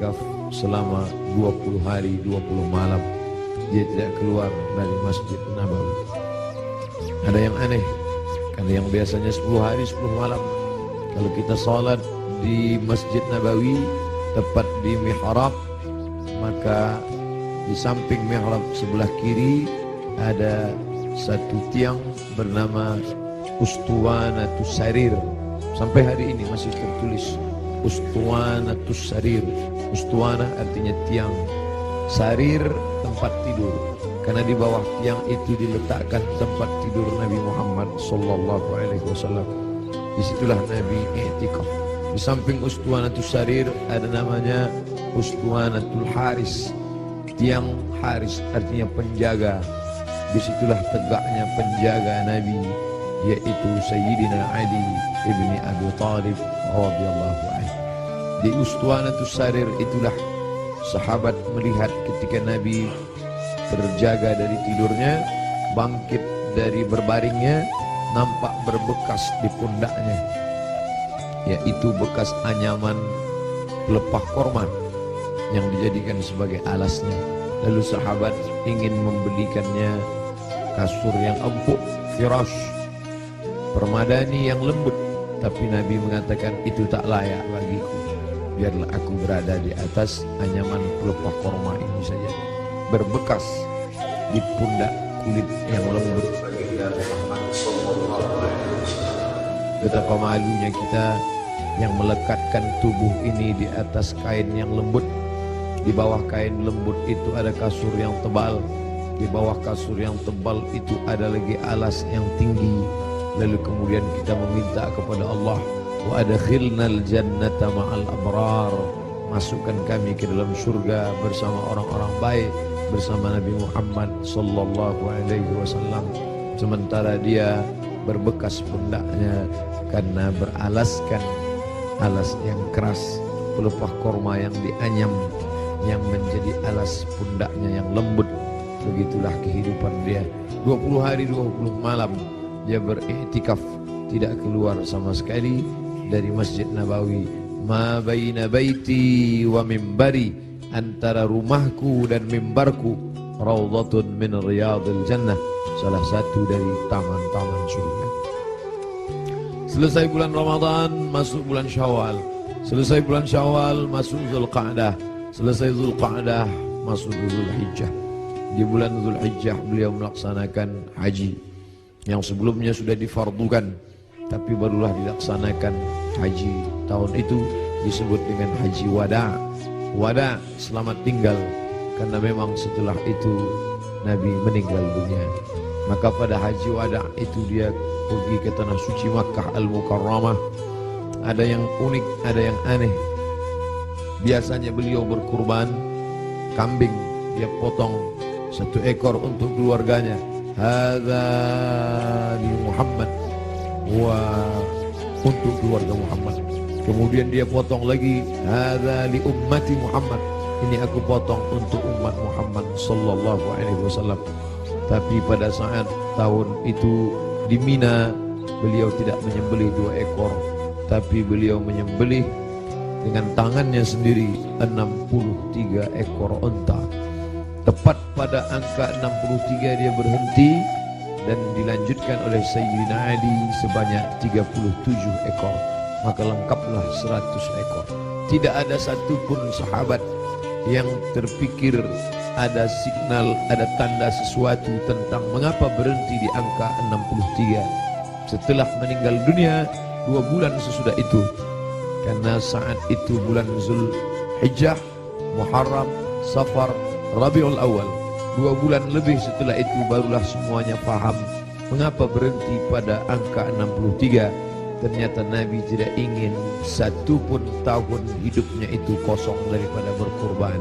i'tikaf selama 20 hari 20 malam. Dia tidak keluar dari Masjid Nabawi. Ada yang aneh, karena yang biasanya 10 hari 10 malam. Kalau kita salat di Masjid Nabawi tepat di mihrab, maka di samping mihrab sebelah kiri ada satu tiang bernama Ustuwanatus Sarir. Sampai hari ini masih tertulis Ustuwanatus Sarir. Ustuwana artinya tiang, sarir tempat tidur. Karena di bawah tiang itu diletakkan tempat tidur Nabi Muhammad sallallahu alaihi wasallam. Disitulah Nabi i'tikaf. Di samping Ustuwanatus Sarir ada namanya Ustuwanatul Haris. Tiang Haris artinya penjaga. Disitulah tegaknya penjaga Nabi, yaitu Sayyidina Ali ibni Abi Thalib radhiyallahu anhu. Di Ustuwanatus Sarir itulah sahabat melihat ketika Nabi terjaga dari tidurnya, bangkit dari berbaringnya, nampak berbekas di pundaknya, yaitu bekas anyaman pelepah korma yang dijadikan sebagai alasnya. Lalu sahabat ingin membelikannya kasur yang empuk, firash, permadani yang lembut, tapi Nabi mengatakan itu tak layak bagiku. Biarlah aku berada di atas anyaman pelepah korma ini saja, berbekas di pundak kulit yang lembut. Betapa malunya kita yang melekatkan tubuh ini di atas kain yang lembut. Di bawah kain lembut itu ada kasur yang tebal. Di bawah kasur yang tebal itu ada lagi alas yang tinggi. Lalu kemudian kita meminta kepada Allah, wa adkhilnal jannata ma'al abrar, masukkan kami ke dalam surga bersama orang-orang baik, bersama Nabi Muhammad sallallahu alaihi wasallam. Sementara dia berbekas pundaknya karena beralaskan alas yang keras, pelepah korma yang dianyam, yang menjadi alas pundaknya yang lembut. Begitulah kehidupan dia. 20 hari 20 malam dia beriktikaf, tidak keluar sama sekali dari Masjid Nabawi. Ma baina baiti wa mimbari, antara rumahku dan mimbarku raudhatun min riyadil jannah, salah satu dari taman-taman surga. Selesai bulan Ramadan, masuk bulan Syawal. Selesai bulan Syawal, masuk Zulqa'dah. Selesai Zulqa'dah, masuk Zulhijjah. Di bulan Zulhijjah beliau melaksanakan haji yang sebelumnya sudah difardukan, tapi barulah dilaksanakan haji tahun itu, disebut dengan haji wada. Wada, selamat tinggal, karena memang setelah itu Nabi meninggal dunia. Maka pada haji wada itu dia pergi ke tanah suci Makkah Al-Mukarramah. Ada yang unik, ada yang aneh. Biasanya beliau berkurban kambing, dia potong 1 ekor untuk keluarganya. Hadza li Muhammad, wa untuk keluarga Muhammad. Kemudian dia potong lagi, hadza li ummati Muhammad, ini aku potong untuk umat Muhammad sallallahu alaihi wasallam. Tapi pada saat tahun itu di Mina, beliau tidak menyembelih 2 ekor, tapi beliau menyembelih dengan tangannya sendiri 63 ekor unta. Tepat pada angka 63 dia berhenti dan dilanjutkan oleh Sayyidina Ali sebanyak 37 ekor. Maka lengkaplah 100 ekor. Tidak ada satupun sahabat yang terpikir ada signal, ada tanda sesuatu tentang mengapa berhenti di angka 63. Setelah meninggal dunia 2 bulan sesudah itu, karena saat itu bulan Zulhijjah, Muharram, Safar, Rabiul Awal, 2 bulan lebih setelah itu barulah semuanya paham mengapa berhenti pada angka 63. Ternyata Nabi tidak ingin satupun tahun hidupnya itu kosong daripada berkurban.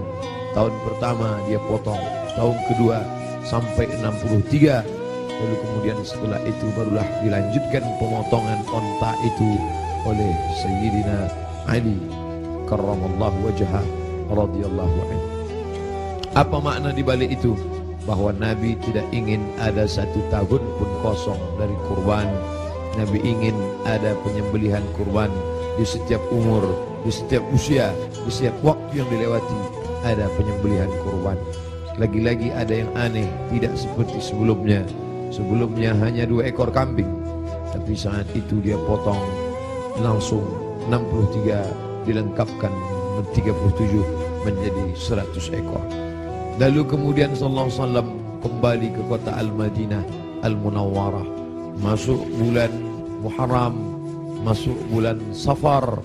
Tahun pertama dia potong, tahun kedua sampai 63. Lalu kemudian setelah itu barulah dilanjutkan pemotongan onta itu oleh Sayyidina Ali karramallahu wajhah radhiyallahu anhu. Apa makna di balik itu? Bahwa Nabi tidak ingin ada 1 tahun pun kosong dari kurban. Nabi ingin ada penyembelihan kurban di setiap umur, di setiap usia, di setiap waktu yang dilewati ada penyembelihan kurban. Lagi-lagi ada yang aneh, tidak seperti sebelumnya. Sebelumnya hanya 2 ekor kambing, tapi saat itu dia potong langsung 63, dilengkapkan 37 menjadi 100 ekor. Lalu kemudian sallallahu alaihi wasallam kembali ke kota Al-Madinah Al-Munawwarah, masuk bulan Muharram, masuk bulan Safar,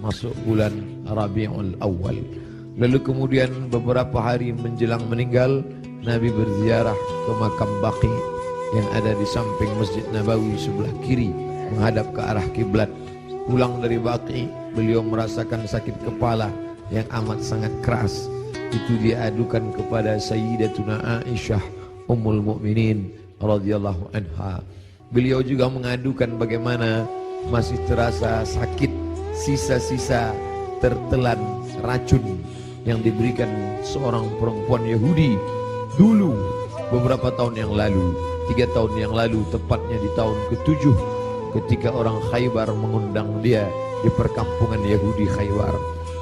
masuk bulan Rabiul Awal. Lalu kemudian beberapa hari menjelang meninggal, Nabi berziarah ke makam Baqi yang ada di samping Masjid Nabawi sebelah kiri menghadap ke arah kiblat. Pulang dari Baqi, beliau merasakan sakit kepala yang amat sangat keras. Itu dia adukan kepada Sayyidatuna Aisyah Ummul Mukminin radhiyallahu anha. Beliau juga mengadukan bagaimana masih terasa sakit, sisa-sisa tertelan racun yang diberikan seorang perempuan Yahudi dulu beberapa tahun yang lalu, 3 tahun yang lalu, tepatnya di tahun ke-7 ketika orang Khaybar mengundang dia di perkampungan Yahudi Khaybar.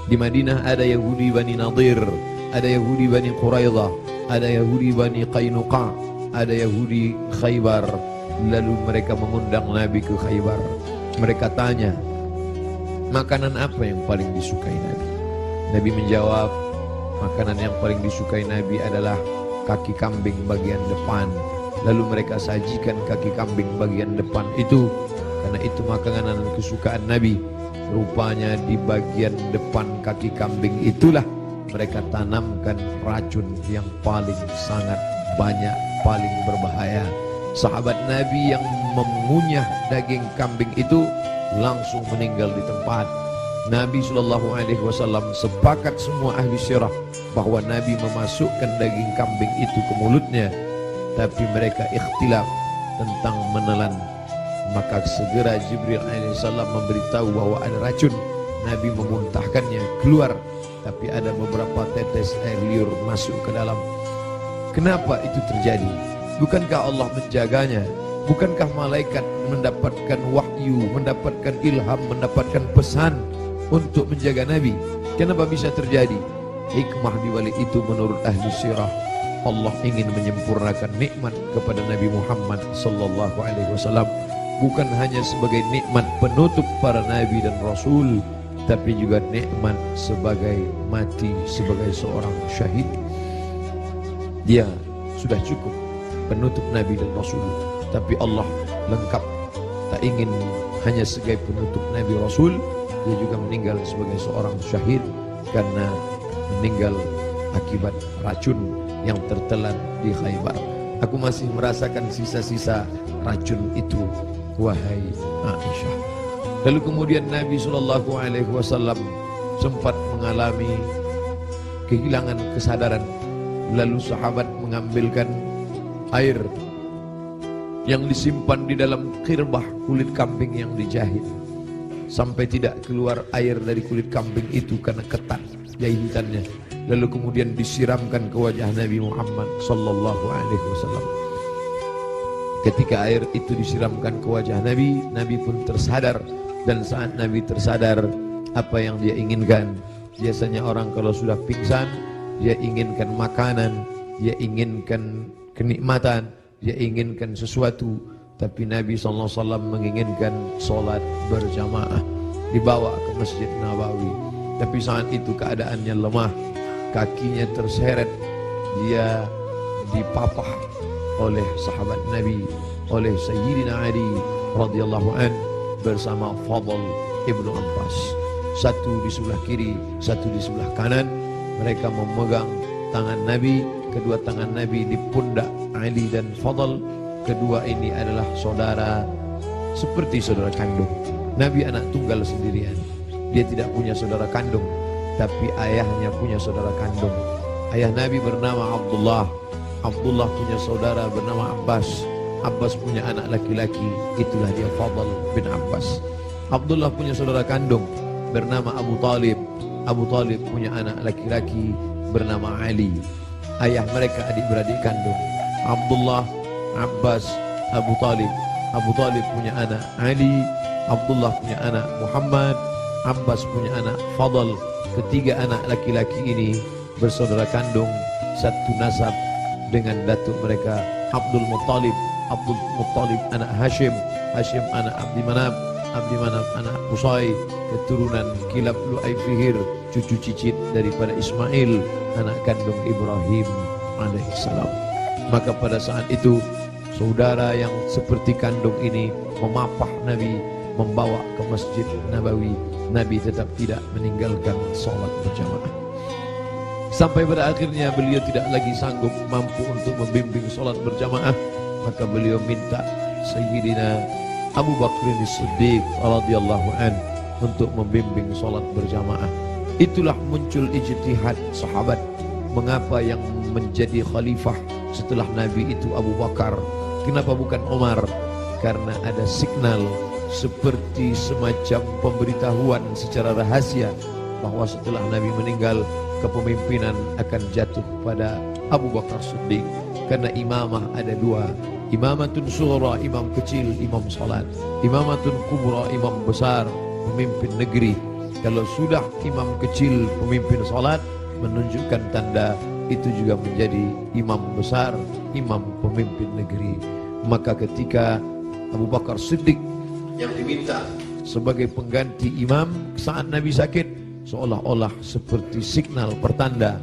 Di Madinah ada Yahudi Bani Nadir, ada Yahudi Bani Quraidah, ada Yahudi Bani Qainuqa, ada Yahudi Khaybar. Lalu mereka mengundang Nabi ke Khaybar. Mereka tanya, makanan apa yang paling disukai Nabi? Nabi menjawab, makanan yang paling disukai Nabi adalah kaki kambing bagian depan. Lalu mereka sajikan kaki kambing bagian depan itu, karena itu makanan kesukaan Nabi. Rupanya di bagian depan kaki kambing itulah mereka tanamkan racun yang paling sangat banyak, paling berbahaya. Sahabat Nabi yang mengunyah daging kambing itu langsung meninggal di tempat. Nabi SAW sepakat semua ahli sirah bahwa Nabi memasukkan daging kambing itu ke mulutnya, tapi mereka ikhtilaf tentang menelan. Maka segera Jibril alaihissalam memberitahu bahwa ada racun. Nabi memuntahkannya keluar, tapi ada beberapa tetes air liur masuk ke dalam. Kenapa itu terjadi? Bukankah Allah menjaganya? Bukankah malaikat mendapatkan wahyu, mendapatkan ilham, mendapatkan pesan untuk menjaga Nabi? Kenapa bisa terjadi? Hikmah di balik itu menurut ahli sirah, Allah ingin menyempurnakan nikmat kepada Nabi Muhammad sallallahu alaihi wasallam, bukan hanya sebagai nikmat penutup para nabi dan rasul, tapi juga nikmat sebagai mati sebagai seorang syahid. Dia sudah cukup penutup nabi dan rasul, tapi Allah lengkap, tak ingin hanya sebagai penutup nabi rasul, dia juga meninggal sebagai seorang syahid karena meninggal akibat racun yang tertelan di Khaybar. Aku masih merasakan sisa-sisa racun itu, wahai Aisyah. Lalu kemudian Nabi SAW sempat mengalami kehilangan kesadaran. Lalu sahabat mengambilkan air yang disimpan di dalam khirbah kulit kambing yang dijahit, sampai tidak keluar air dari kulit kambing itu karena ketat jahitannya. Lalu kemudian disiramkan ke wajah Nabi Muhammad sallallahu alaihi wasallam. Ketika air itu disiramkan ke wajah Nabi, Nabi pun tersadar. Dan saat Nabi tersadar, apa yang dia inginkan? Biasanya orang kalau sudah pingsan, dia inginkan makanan, dia inginkan kenikmatan, dia inginkan sesuatu. Tapi Nabi SAW menginginkan solat berjamaah, dibawa ke Masjid Nabawi. Tapi saat itu keadaannya lemah, kakinya terseret, dia dipapah oleh sahabat Nabi, oleh Sayyidina Ali radhiyallahu an bersama Fadl ibnu Abbas. Satu di sebelah kiri, satu di sebelah kanan. Mereka memegang tangan Nabi, kedua tangan Nabi di pundak Ali dan Fadl. Kedua ini adalah saudara, seperti saudara kandung. Nabi anak tunggal sendirian, dia tidak punya saudara kandung, tapi ayahnya punya saudara kandung. Ayah Nabi bernama Abdullah, Abdullah punya saudara bernama Abbas, Abbas punya anak laki-laki, itulah dia Fadl bin Abbas. Abdullah punya saudara kandung bernama Abu Talib, Abu Talib punya anak laki-laki bernama Ali. Ayah mereka adik-beradik kandung, Abdullah, Abbas, Abu Talib. Abu Talib punya anak Ali, Abdullah punya anak Muhammad, Abbas punya anak Fadl. Ketiga anak laki-laki ini bersaudara kandung, satu nasab dengan datuk mereka Abdul Muttalib. Abdul Muttalib anak Hashim, Hashim anak Abdi Manaf, Abdi Manaf anak Qusay, keturunan Kilab Lu'ay Fihir, cucu cicit daripada Ismail, anak kandung Ibrahim alaihissalam. Maka pada saat itu saudara yang seperti kandung ini memapah Nabi, membawa ke Masjid Nabawi. Nabi tetap tidak meninggalkan sholat berjamaah. Sampai pada akhirnya beliau tidak lagi sanggup mampu untuk membimbing sholat berjamaah, maka beliau minta Sayyidina Abu Bakr As-Siddiq radhiyallahu an untuk membimbing sholat berjamaah. Itulah muncul ijtihad sahabat. Mengapa yang menjadi khalifah setelah Nabi itu Abu Bakar? Kenapa bukan Umar? Karena ada signal seperti semacam pemberitahuan secara rahasia bahwa setelah Nabi meninggal, kepemimpinan akan jatuh pada Abu Bakar Siddiq. Karena imamah ada dua, imamatun sughra, imam kecil, imam salat, imamatun kubra, imam besar, pemimpin negeri. Kalau sudah imam kecil, pemimpin salat, menunjukkan tanda itu juga menjadi imam besar, imam pemimpin negeri. Maka ketika Abu Bakar Siddiq yang diminta sebagai pengganti imam saat Nabi sakit, seolah-olah seperti signal pertanda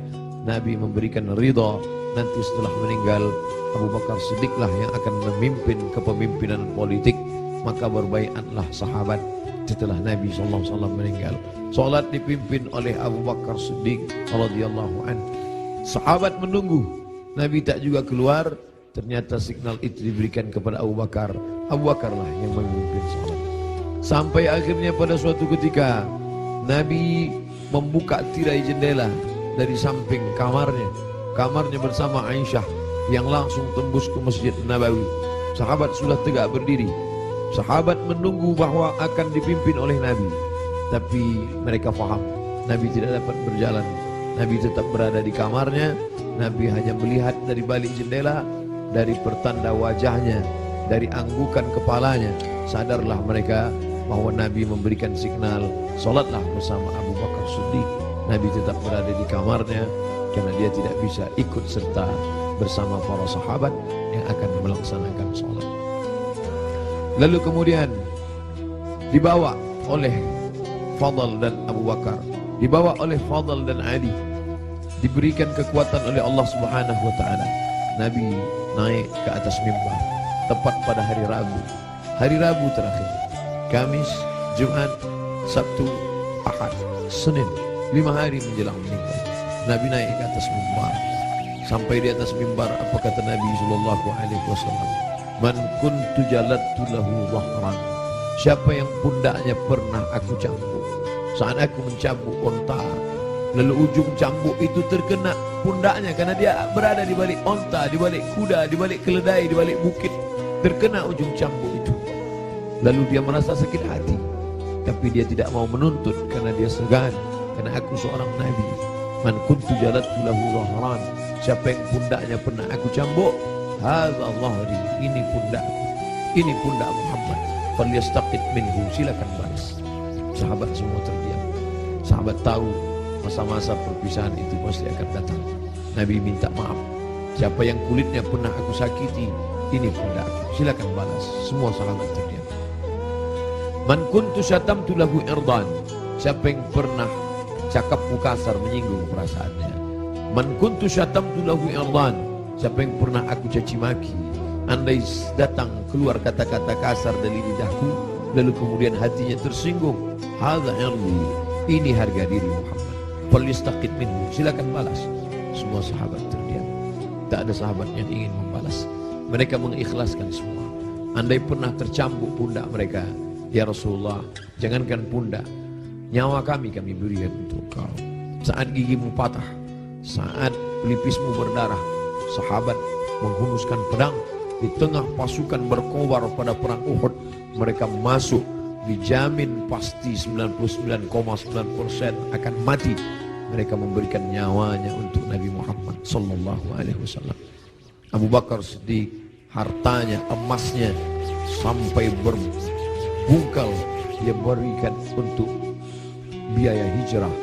Nabi memberikan ridha. Nanti setelah meninggal Abu Bakar Siddiqlah yang akan memimpin kepemimpinan politik. Maka berbaiatlah sahabat setelah Nabi SAW meninggal. Salat dipimpin oleh Abu Bakar Siddiq radhiyallahu anhu. Sahabat menunggu, Nabi tak juga keluar. Ternyata signal itu diberikan kepada Abu Bakar. Abu Bakarlah yang memimpin salat. Sampai akhirnya pada suatu ketika Nabi membuka tirai jendela dari samping kamarnya. Kamarnya bersama Aisyah yang langsung tembus ke Masjid Nabawi. Sahabat sudah tegak berdiri. Sahabat menunggu bahwa akan dipimpin oleh Nabi. Tapi mereka faham Nabi tidak dapat berjalan. Nabi tetap berada di kamarnya. Nabi hanya melihat dari balik jendela, dari pertanda wajahnya, dari anggukan kepalanya. Sadarlah mereka bahwa Nabi memberikan signal, solatlah bersama Abu Bakar Siddiq. Nabi tetap berada di kamarnya karena dia tidak bisa ikut serta bersama para sahabat yang akan melaksanakan solat. Lalu kemudian dibawa oleh Fadl dan Abu Bakar, dibawa oleh Fadl dan Ali, diberikan kekuatan oleh Allah Subhanahu wa taala. Nabi naik ke atas mimbar tepat pada hari Rabu. Hari Rabu terakhir, Kamis, Jumat, Sabtu, Ahad, Senin, 5 hari menjelang meninggal. Nabi naik ke atas mimbar. Sampai di atas mimbar, apa kata Nabi sallallahu alaihi wasallam? Man kuntu jalattu lahu dhahran. Siapa yang pundaknya pernah aku cambuk saat aku mencambuk onta, lalu ujung cambuk itu terkena pundaknya karena dia berada di balik onta, di balik kuda, di balik keledai, di balik bukit, terkena ujung cambuk itu. Lalu dia merasa sakit hati, tapi dia tidak mau menuntut karena dia segan, karena aku seorang nabi. Man kuntu jalattu lahu dhahran. Siapa yang pundaknya pernah aku cambuk, hadza dhahri, ini pundakku, ini pundak Muhammad. Falyastaqit minhu, silakan balas. Sahabat semua terdiam. Sahabat tahu masa-masa perpisahan itu pasti akan datang. Nabi minta maaf. Siapa yang kulitnya pernah aku sakiti, ini pundakku, silakan balas. Semua sahabat terdiam. Man kuntu syatamtu lahu irdan. Siapa yang pernah cakapmu kasar, menyinggung perasaannya. Man kuntu syatamtu lahu irdan. Siapa yang pernah aku caci maki, andai datang keluar kata-kata kasar dari lidahku, lalu kemudian hatinya tersinggung, hadza irdi, ini harga diri Muhammad. Falyastaqit minhu, silakan balas. Semua sahabat terdiam. Tak ada sahabat yang ingin membalas. Mereka mengikhlaskan semua. Andai pernah tercambuk pundak mereka, ya Rasulullah, jangankan pundak, nyawa kami berikan untuk kau. Saat gigimu patah, saat pelipismu berdarah, sahabat menghunuskan pedang di tengah pasukan berkobar pada perang Uhud. Mereka masuk, dijamin pasti 99,9% akan mati. Mereka memberikan nyawanya untuk Nabi Muhammad sallallahu alaihi wasallam. Abu Bakar Siddiq, hartanya, emasnya sampai berbungkal dia berikan untuk biaya hijrah,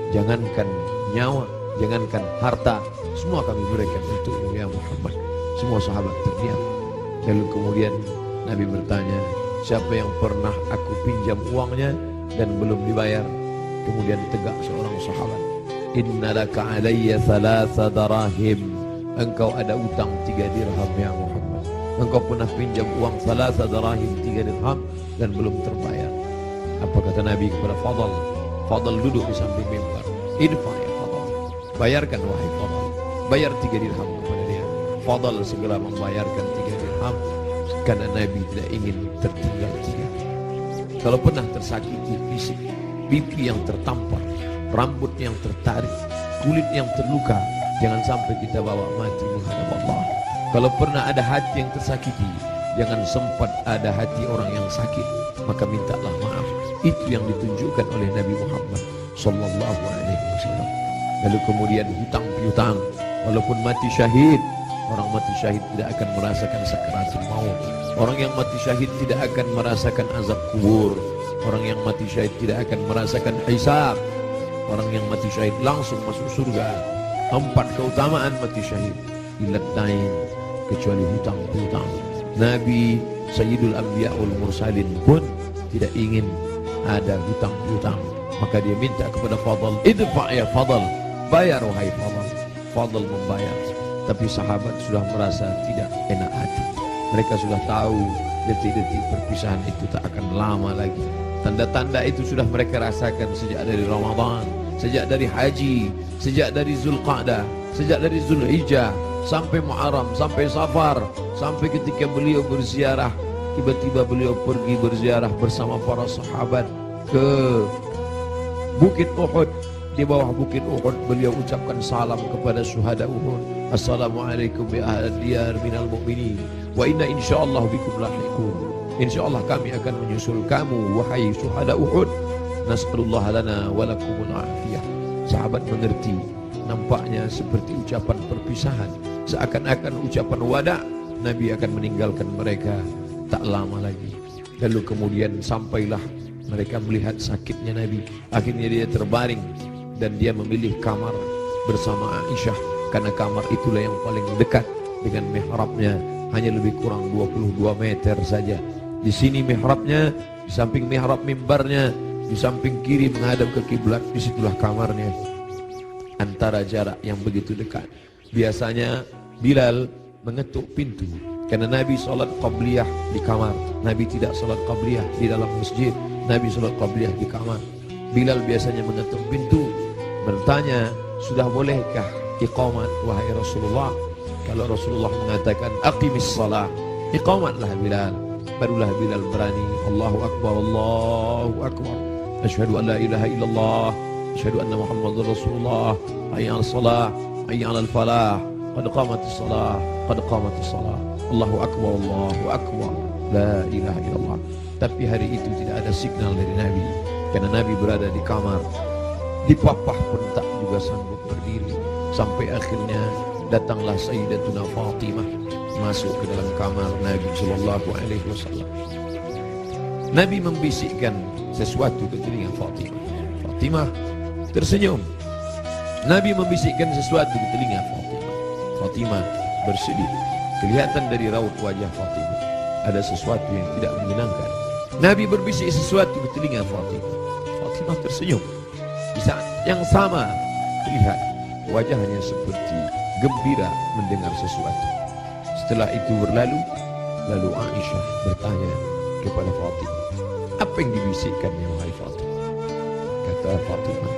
jangankan nyawa, jangankan harta, semua kami berikan untukmu ya Muhammad. Semua sahabat terdiam. Lalu kemudian Nabi bertanya, siapa yang pernah aku pinjam uangnya dan belum dibayar? Kemudian tegak seorang sahabat, inna laka alayya thalatha darahim. Engkau ada utang 3 dirham ya Muhammad. Engkau pernah pinjam uang thalatha darahim, 3 dirham dan belum terbayar. Apa kata Nabi kepada Fadl? Fadl duduk di samping mimbar. Idfa ya Fadl, bayarkan wahai Fadl. Bayar 3 dirham kepada dia. Fadl segera membayarkan 3 dirham karena Nabi tidak ingin tertinggal 3. Kalau pernah tersakiti fisik, pipi yang tertampar, rambut yang tertarik, kulit yang terluka, jangan sampai kita bawa mati menghadap Allah. Kalau pernah ada hati yang tersakiti, jangan sempat ada hati orang yang sakit, maka mintalah maaf. Itu yang ditunjukkan oleh Nabi Muhammad sallallahu alaihi wasallam. Lalu kemudian hutang piutang, walaupun mati syahid, orang mati syahid tidak akan merasakan sakaratul maut. Orang yang mati syahid tidak akan merasakan azab kubur. Orang yang mati syahid tidak akan merasakan hisab. Orang yang mati syahid langsung masuk surga. 4 keutamaan mati syahid. Ilat dain, kecuali hutang piutang. Nabi Sayyidul Anbiya wal Mursalin pun tidak ingin ada hutang piutang. Maka dia minta kepada Fadl, idfa ya Fadl, bayar wahai Fadl. Fadl membayar. Tapi sahabat sudah merasa tidak enak hati. Mereka sudah tahu detik-detik perpisahan itu tak akan lama lagi. Tanda-tanda itu sudah mereka rasakan sejak dari Ramadan, sejak dari haji, sejak dari Zulqa'dah, sejak dari Zulhijjah, sampai Muharram, sampai Safar, sampai ketika beliau berziarah. Tiba-tiba beliau pergi berziarah bersama para sahabat ke Bukit Uhud. Di bawah Bukit Uhud beliau ucapkan salam kepada syuhada Uhud. Assalamualaikum bi ahli diyar minal mu'minin wa inna insyaallah bikum lahiqun. Insyaallah kami akan menyusul kamu wahai syuhada Uhud. Nas'alullah lana wa lakumul afiyah. Sahabat mengerti, nampaknya seperti ucapan perpisahan, seakan-akan ucapan wada. Nabi akan meninggalkan mereka tak lama lagi. Lalu kemudian sampailah mereka melihat sakitnya Nabi. Akhirnya dia terbaring dan dia memilih kamar bersama Aisyah, karena kamar itulah yang paling dekat dengan mihrabnya, hanya lebih kurang 22 meter saja. Di sini mihrabnya, di samping mihrab mimbarnya, di samping kiri menghadap ke kiblat, disitulah kamarnya. Antara jarak yang begitu dekat. Biasanya Bilal mengetuk pintu karena Nabi salat qabliyah di kamar. Nabi tidak salat qabliyah di dalam masjid. Nabi salat qabliyah di kamar. Bilal biasanya mengetuk pintu, bertanya, sudah bolehkah iqamat wahai Rasulullah? Kalau Rasulullah mengatakan aqimis salah, iqamatlah Bilal. Barulah Bilal berani, Allahu Akbar, Allahu Akbar, asyhadu an la ilaha illallah, asyhadu anna Muhammadar Rasulullah, hayya 'alas salah, hayya 'alal falah, qad qamatis salah, qad qamatis salah, Allahu Akbar, Allahu Akbar, la ilaha illallah. Tapi hari itu tidak ada signal dari Nabi, karena Nabi berada di kamar. Dipapah pun tak juga sanggup berdiri. Sampai akhirnya datanglah Sayyidatuna Fatimah masuk ke dalam kamar Nabi sallallahu alaihi wasallam. Nabi membisikkan sesuatu ke telinga Fatimah. Fatimah tersenyum. Nabi membisikkan sesuatu ke telinga Fatimah. Fatimah bersedih. Kelihatan dari raut wajah Fatimah ada sesuatu yang tidak menyenangkan. Nabi berbisik sesuatu ke telinga Fatimah. Fatimah tersenyum. Di saat yang sama terlihat wajahnya seperti gembira mendengar sesuatu. Setelah itu berlalu, lalu Aisyah bertanya kepada Fatimah, apa yang dibisikkannya wahai Fatimah? Kata Fatimah,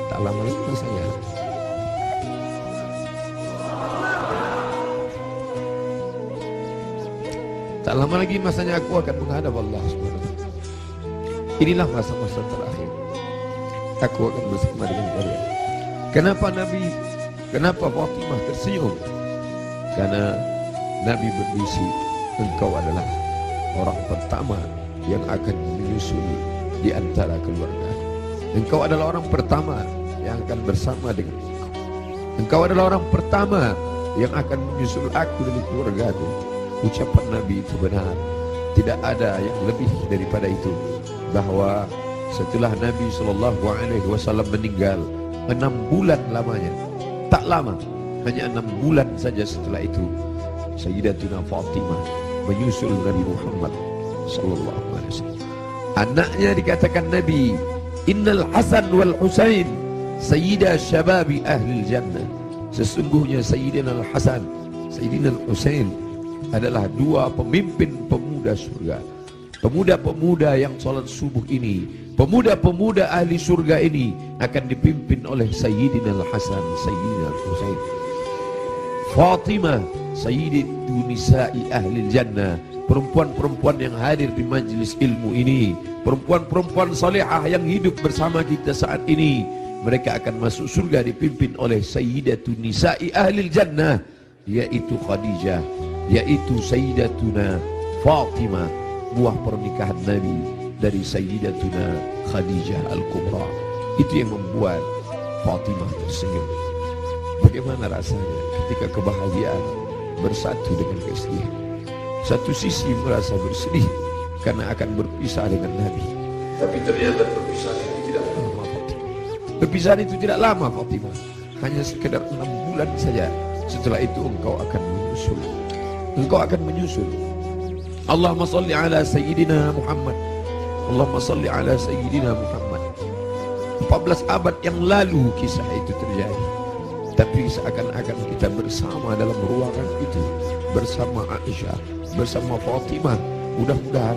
tak lama lagi saya tak lama lagi masanya aku akan menghadap Allah SWT. Inilah masa-masa terakhir. Aku akan bersama dengan kalian. Kenapa Fatimah tersenyum? Karena Nabi berbisik, engkau adalah orang pertama yang akan menyusul di antara keluarga. Engkau adalah orang pertama yang akan bersama dengan engkau. Engkau adalah orang pertama yang akan menyusul aku dari keluargaku. Ucapan Nabi itu benar. Tidak ada yang lebih daripada itu, bahwa setelah Nabi SAW meninggal 6 bulan lamanya, tak lama, hanya 6 bulan saja setelah itu Sayyidatuna Fatimah menyusul Nabi Muhammad SAW. Anaknya dikatakan Nabi, Innal Hasan wal Husain Sayyida Syababi Ahlil Jannah. Sesungguhnya Sayyidina Al-Hasan, Sayyidina Al-Husain adalah 2 pemimpin pemuda surga. Pemuda-pemuda yang salat subuh ini, pemuda-pemuda ahli surga ini akan dipimpin oleh Sayyidina Al-Hasan, Sayyidina Al-Husain. Fatimah Sayyidatu Nisa'i Ahlil Jannah, perempuan-perempuan yang hadir di majlis ilmu ini, perempuan-perempuan salihah yang hidup bersama kita saat ini. Mereka akan masuk surga dipimpin oleh Sayyidatu Nisa'i Ahlil Jannah, yaitu Khadijah, yaitu Sayyidatuna Fatimah, buah pernikahan Nabi dari Sayyidatuna Khadijah Al-Kubra. Itu yang membuat Fatimah tersenyum. Bagaimana rasanya ketika kebahagiaan bersatu dengan kesedihan? Satu sisi merasa bersedih karena akan berpisah dengan Nabi, tapi ternyata perpisahan itu tidak lama, Fatimah. Perpisahan itu tidak lama, Fatimah. Hanya sekedar 6 bulan saja. Setelah itu engkau akan menyusul. Engkau akan menyusul. Allahumma salli ala Sayyidina Muhammad. Allahumma salli ala Sayyidina Muhammad. 14 abad yang lalu kisah itu terjadi, tapi seakan-akan kita bersama dalam ruangan itu, bersama Aisyah, bersama Fatimah. Mudah-mudahan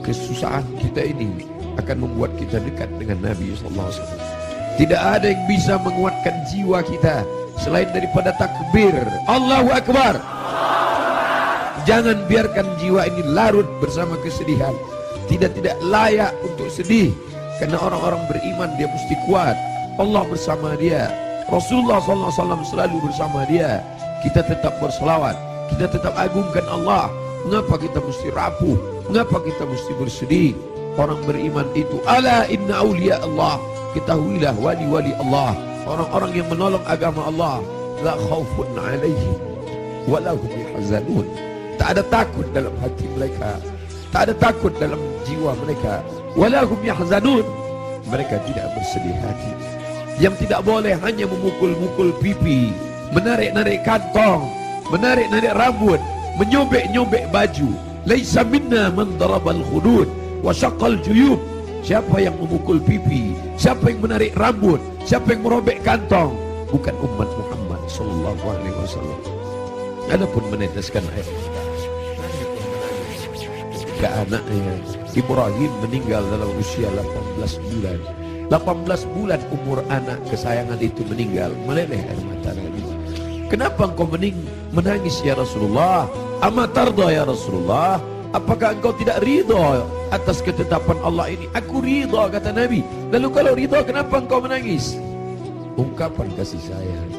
kesusahan kita ini akan membuat kita dekat dengan Nabi SAW. Tidak ada yang bisa menguatkan jiwa kita selain daripada takbir Allahu Akbar. Jangan biarkan jiwa ini larut bersama kesedihan. Tidak layak untuk sedih, karena orang-orang beriman dia mesti kuat. Allah bersama dia, Rasulullah SAW selalu bersama dia. Kita tetap berselawat, kita tetap agungkan Allah. Mengapa kita mesti rapuh? Mengapa kita mesti bersedih? Orang beriman itu, ala inna awliya Allah, ketahuilah wali-wali Allah, orang-orang yang menolong agama Allah, la khawfun alaihim wa la hum yahzanun. Tak ada takut dalam hati mereka, tak ada takut dalam jiwa mereka. Wa la hum yahzanun, mereka tidak bersedih hati. Yang tidak boleh hanya memukul-mukul pipi, menarik-narik kantong, menarik-narik rambut, menyobek-nyobek baju. Laisa minna man darabal khudud wa syaqqal juyub. Siapa yang memukul pipi, siapa yang menarik rambut, siapa yang merobek kantong, bukan umat Muhammad sallallahu alaihi wasallam. Adapun meneteskan air mata ketika anaknya Ibrahim meninggal dalam usia 18 bulan. 18 bulan umur anak kesayangan itu meninggal, meleleh air mata Nabi. Kenapa engkau menangis ya Rasulullah? Ama tarda ya Rasulullah? Apakah engkau tidak ridha atas ketetapan Allah ini? Aku ridha, kata Nabi. Lalu kalau ridha, kenapa engkau menangis? Ungkapan kasih sayang.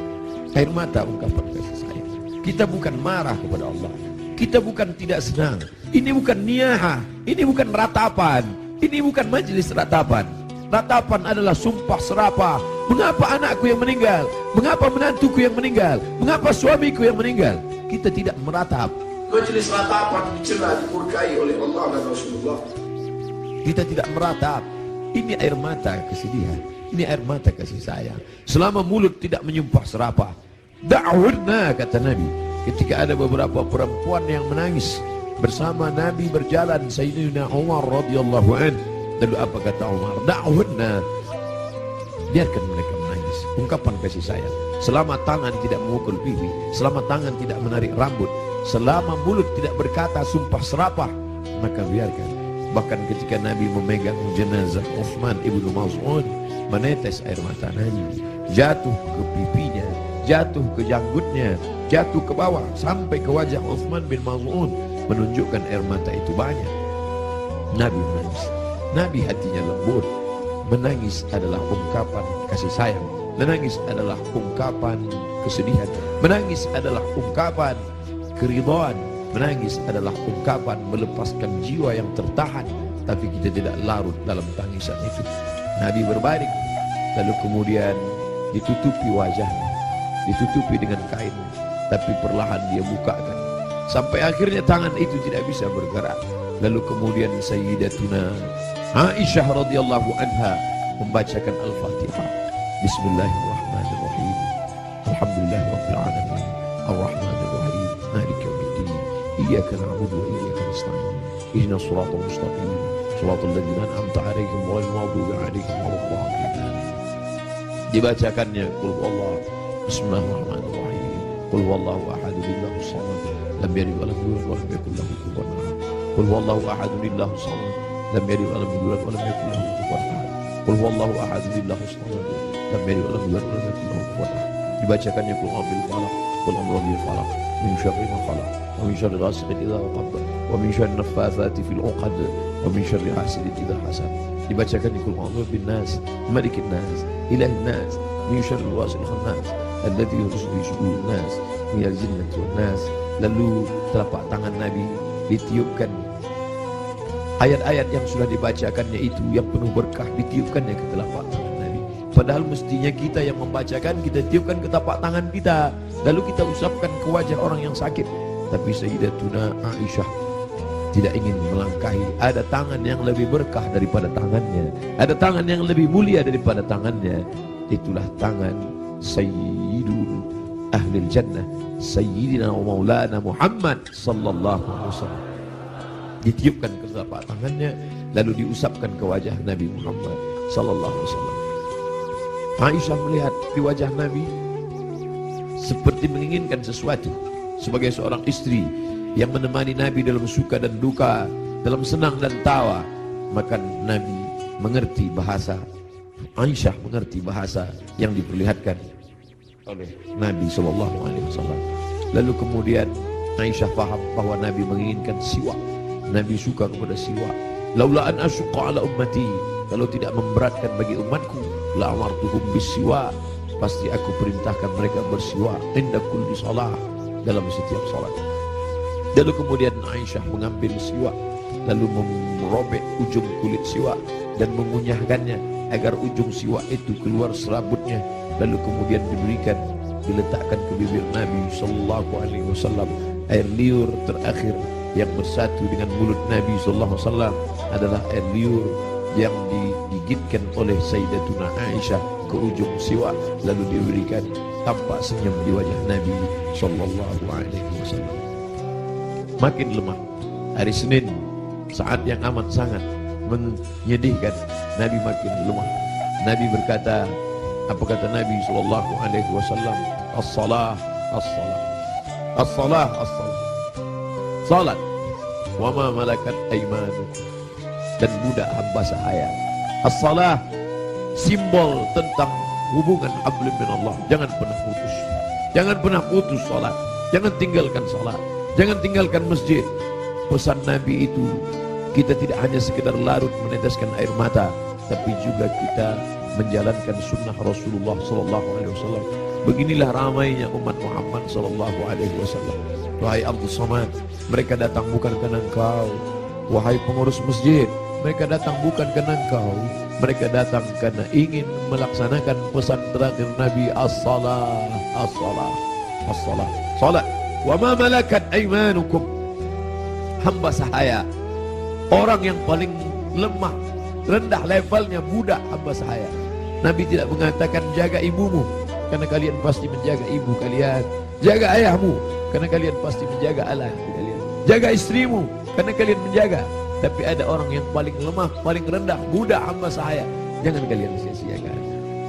Air mata ungkapan kasih sayang. Kita bukan marah kepada Allah, kita bukan tidak senang. Ini bukan niyahah, ini bukan ratapan, ini bukan majelis ratapan. Ratapan adalah sumpah serapah. Mengapa anakku yang meninggal? Mengapa menantuku yang meninggal? Mengapa suamiku yang meninggal? Kita tidak meratap. Majelis ratapan dicela, dimurkai oleh Allah dan Rasulullah. Kita tidak meratap. Ini air mata kesedihan, ini air mata kasih sayang. Selama mulut tidak menyumpah serapah. Da'wurna, kata Nabi, ketika ada beberapa perempuan yang menangis bersama Nabi berjalan, Sayyidina Umar radhiyallahu anhu. Lalu apa kata Umar? Da'wurna, biarkan mereka menangis. Ungkapan kasih sayang. Selama tangan tidak memukul pipi, selama tangan tidak menarik rambut, selama mulut tidak berkata sumpah serapah, maka biarkan. Bahkan ketika Nabi memegang jenazah Utsman ibnu Maz'un, menetes air mata Nabi, jatuh ke pipinya, jatuh ke janggutnya, jatuh ke bawah sampai ke wajah Utsman bin Maz'un, menunjukkan air mata itu banyak. Nabi menangis. Nabi hatinya lembut. Menangis adalah ungkapan kasih sayang. Menangis adalah ungkapan kesedihan. Menangis adalah ungkapan keridhaan. Menangis adalah ungkapan melepaskan jiwa yang tertahan, tapi kita tidak larut dalam tangisan itu. Nabi berbalik, lalu kemudian ditutupi wajahnya, ditutupi dengan kain, tapi perlahan dia bukakan, sampai akhirnya tangan itu tidak bisa bergerak. Lalu kemudian Sayyidatuna Aisyah radhiyallahu anha membacakan Al-Fatihah. Bismillahirrahmanirrahim. Alhamdulillahirabbil alamin. Arrahmanir rahim. Maliki yaumiddin. Iyyaka na'budu wa iyyaka nasta'in. Ihdinas siratal mustaqim. Shiratal ladzina an'amta 'alaihim ghairil maghdubi 'alaihim waladdallin. Dibacakannya qul huwallahu. Bismillahirrahmanirrahim. Qul huwallahu ahad, Allahus samad, lam yalid wa lam yulad wa lam yakul lahu kufuwan ahad. Qul huwallahu ahad, Allahus samad, lam yalid wa lam yulad wa lam yakul lahu kufuwan ahad. Qul huwallahu ahad, Allahus samad, lam yalid wa lam yulad wa lam yakul lahu kufuwan ahad. Dibacakannya qul a'udzu falaq, qul a'udzu birabbil falaq, min syarri ma khalaq, wa min syarri ghasiqin idza waqab, wa min syarri naffatsati fil 'uqad, wa min syarri hasidin idza hasad. Dibacakannya qul a'udzu bin nas, malikin nas, ilahin nas, min syarri wasil khannas, alladzi yuwaswisu fi sudurin nas, minal jinnati wan nas. Lalu telapak tangan Nabi ditiupkan, ayat-ayat yang sudah dibacakannya itu yang penuh berkah ditiupkannya ke telapak tangan Nabi. Padahal mestinya kita yang membacakan, kita tiupkan ke telapak tangan kita, lalu kita usapkan ke wajah orang yang sakit. Tapi Sayyidatuna Aisyah tidak ingin melangkahi. Ada tangan yang lebih berkah daripada tangannya, ada tangan yang lebih mulia daripada tangannya. Itulah tangan Sayyidul Ahlil Jannah, Sayyidina wa Maulana Muhammad sallallahu alaihi wasallam. Ditiupkan ke telapak tangannya, lalu diusapkan ke wajah Nabi Muhammad sallallahu alaihi wasallam. Aisyah melihat di wajah Nabi seperti menginginkan sesuatu. Sebagai seorang istri yang menemani Nabi dalam suka dan duka, dalam senang dan tawa, maka Nabi mengerti bahasa, Aisyah mengerti bahasa yang diperlihatkan oleh Nabi SAW. Lalu kemudian Aisyah paham bahwa Nabi menginginkan siwak. Nabi suka kepada siwak. Laula an asyqa ala ummati, kalau tidak memberatkan bagi umatku, la amartuhum bisiwak, pasti aku perintahkan mereka bersiwak inda kulli shalah, dalam setiap salat. Lalu kemudian Aisyah mengambil siwak, lalu merobek ujung kulit siwak dan mengunyahkannya agar ujung siwak itu keluar serabutnya. Lalu kemudian diberikan, diletakkan ke bibir Nabi sallallahu alaihi wasallam. Air liur terakhir yang bersatu dengan mulut Nabi sallallahu alaihi wasallam adalah air liur yang digigitkan oleh Sayyidatuna Aisyah ke ujung siwak, lalu diberikan. Tampak senyum di wajah Nabi sallallahu alaihi wasallam. Makin lemah. Hari Senin, saat yang amat sangat menyedihkan, Nabi makin lemah. Nabi berkata, apa kata Nabi sallallahu alaihi wasallam? As-salah, as-salah, as-salah, as-salah. Salat. Wa ma malakat aymanukum, dan budak hamba sahaya. As-salah simbol tentang hubungan hablum minallah. Jangan pernah putus. Jangan pernah putus salat. Jangan tinggalkan salat. Jangan tinggalkan masjid. Pesan Nabi itu, kita tidak hanya sekedar larut meneteskan air mata, tapi juga kita menjalankan sunnah Rasulullah sallallahu alaihi wasallam. Beginilah ramainya umat Muhammad sallallahu alaihi wasallam. Wahai Abdul Somad, mereka datang bukan karena engkau. Wahai pengurus masjid, mereka datang bukan karena engkau. Mereka datang karena ingin melaksanakan pesan terakhir Nabi, as-salah, as-salah, as-salah, salat. Wa ma malakat aymanukum, hamba sahaya, orang yang paling lemah, rendah levelnya, budak hamba sahaya. Nabi tidak mengatakan jaga ibumu, karena kalian pasti menjaga ibu kalian. Jaga ayahmu, karena kalian pasti menjaga Allah kalian. Jaga istrimu, karena kalian menjaga. Tapi ada orang yang paling lemah, paling rendah, budak hamba sahaya. Jangan kalian sia-siakan.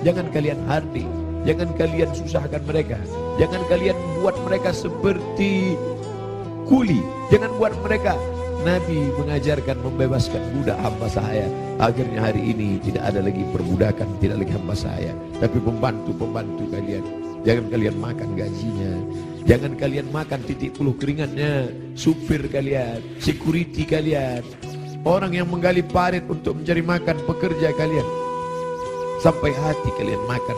Jangan kalian hardi. Jangan kalian susahkan mereka. Jangan kalian buat mereka seperti kuli. Jangan buat mereka. Nabi mengajarkan membebaskan budak hamba sahaya. Akhirnya hari ini tidak ada lagi perbudakan, tidak lagi hamba sahaya, tapi pembantu-pembantu kalian. Jangan kalian makan gajinya. Jangan kalian makan titik puluh keringatnya. Supir kalian, security kalian, orang yang menggali parit untuk mencari makan, pekerja kalian. Sampai hati kalian makan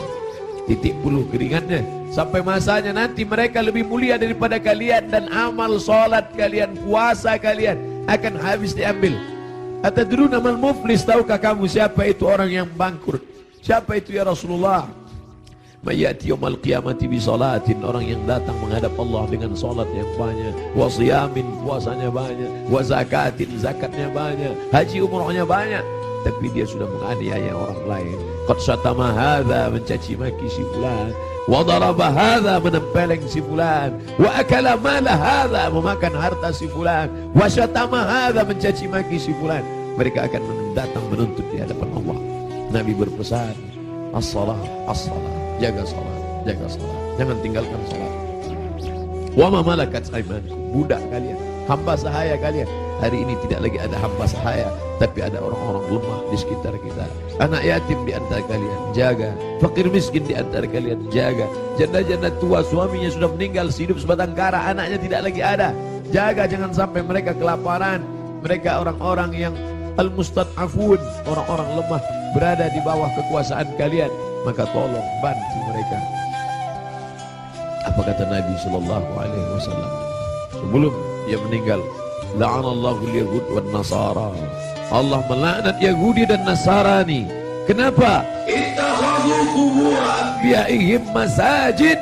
titik puluh keringatnya. Sampai masanya nanti mereka lebih mulia daripada kalian, dan amal salat kalian, puasa kalian akan habis diambil. Atadruna mal muflis, tahukah kamu siapa itu orang yang bangkrut? Siapa itu ya Rasulullah? Mayati yaumal qiyamati bi salatin, orang yang datang menghadap Allah dengan salat yang banyak, wa siyamin, puasanya banyak, wa zakatin, zakatnya banyak, haji umrohnya banyak, tapi dia sudah menganiaya orang lain. Qad syatama hadza, mencaci maki si fulan, wa daraba hadza, menempeleng si fulan, wa akala mala hadza, memakan harta si fulan, wa syatama hadza, mencaci maki si fulan. Mereka akan datang menuntut di hadapan Allah. Nabi berpesan, as-salah, as-salah, jaga salat, jaga salat, jangan tinggalkan salat. Wa ma malakat aymanukum, budak kalian, hamba sahaya kalian. Hari ini tidak lagi ada hamba sahaya, tapi ada orang-orang lemah di sekitar kita. Anak yatim di antara kalian, jaga. Fakir miskin di antara kalian, jaga. Janda-janda tua, suaminya sudah meninggal, hidup sebatang kara, anaknya tidak lagi ada, jaga. Jangan sampai mereka kelaparan. Mereka orang-orang yang al-mustad'afun, orang-orang lemah, berada di bawah kekuasaan kalian, maka tolong bantu mereka. Apa kata Nabi sallallahu alaihi wasallam sebelum dia meninggal? La'anallahu al-yahud wan nasara. Allah melaknat Yahudi dan Nasrani. Kenapa? Ittakhadhu qubur anbiya'ihim masajid.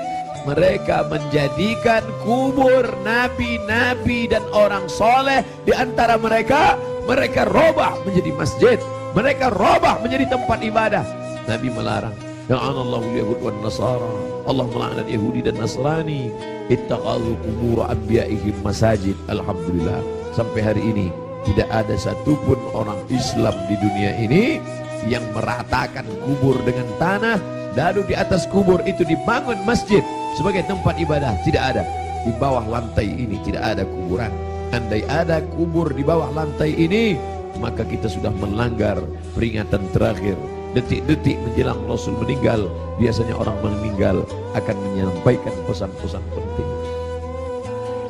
Mereka menjadikan kubur nabi-nabi dan orang soleh di antara mereka, mereka robah menjadi masjid, mereka robah menjadi tempat ibadah. Nabi melarang. La'anallahu al-yahud wan nasara. Allah melaknat Yahudi dan Nasrani. Ittakhadhu qubur anbiya'ihim masajid. Alhamdulillah, sampai hari ini tidak ada satupun orang Islam di dunia ini yang meratakan kubur dengan tanah, lalu di atas kubur itu dibangun masjid sebagai tempat ibadah. Tidak ada. Di bawah lantai ini tidak ada kuburan. Andai ada kubur di bawah lantai ini, maka kita sudah melanggar peringatan terakhir. Detik-detik menjelang Rasul meninggal, biasanya orang meninggal akan menyampaikan pesan-pesan penting.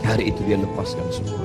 Hari itu dia lepaskan semua.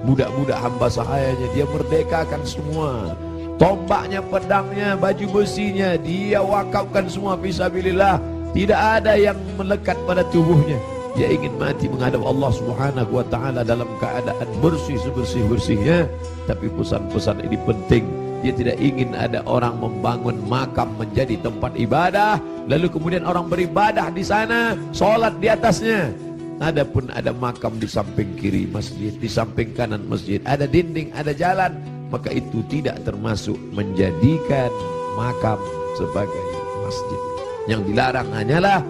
Budak-budak hamba sahayanya dia merdekakan semua. Tombaknya, pedangnya, baju besinya dia wakafkan semua fisabilillah. Tidak ada yang melekat pada tubuhnya. Dia ingin mati menghadap Allah Subhanahu wa taala dalam keadaan bersih sebersih-bersihnya. Tapi pesan-pesan ini penting. Dia tidak ingin ada orang membangun makam menjadi tempat ibadah, lalu kemudian orang beribadah di sana, sholat di atasnya. Adapun ada makam di samping kiri masjid, di samping kanan masjid, ada dinding, ada jalan, maka itu tidak termasuk menjadikan makam sebagai masjid. Yang dilarang hanyalah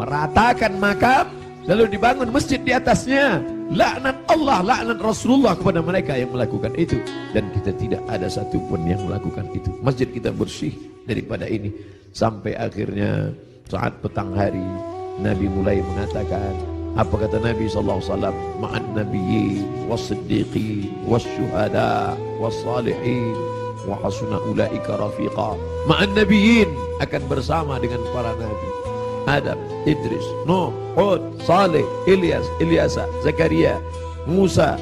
meratakan makam lalu dibangun masjid di atasnya. Laknat Allah, laknat Rasulullah kepada mereka yang melakukan itu. Dan kita tidak ada satupun yang melakukan itu. Masjid kita bersih daripada ini. Sampai akhirnya saat petang hari Nabi mulai mengatakan, apa kata Nabi SAW? Ma'an nabiyyin was-siddiqin was-syuhada was-salihin wa hasuna ulaika rafiqa. Ma'an nabiyyin, akan bersama dengan para nabi, Adam, Idris, Nuh, Hud, Saleh, Ilyas, Ilyasa, Zakaria, Musa,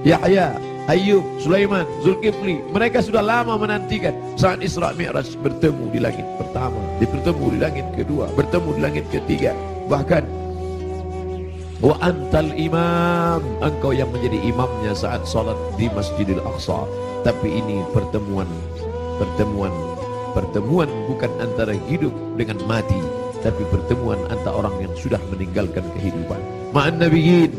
Yahya, Ayub, Sulaiman, Zulkifli. Mereka sudah lama menantikan saat Isra Mi'raj bertemu di langit pertama, bertemu di langit kedua, bertemu di langit ketiga. Bahkan wa antal imam, engkau yang menjadi imamnya saat salat di Masjidil Aqsa. Tapi ini pertemuan bukan antara hidup dengan mati, tapi pertemuan antara orang yang sudah meninggalkan kehidupan. Ma'an nabiyyin,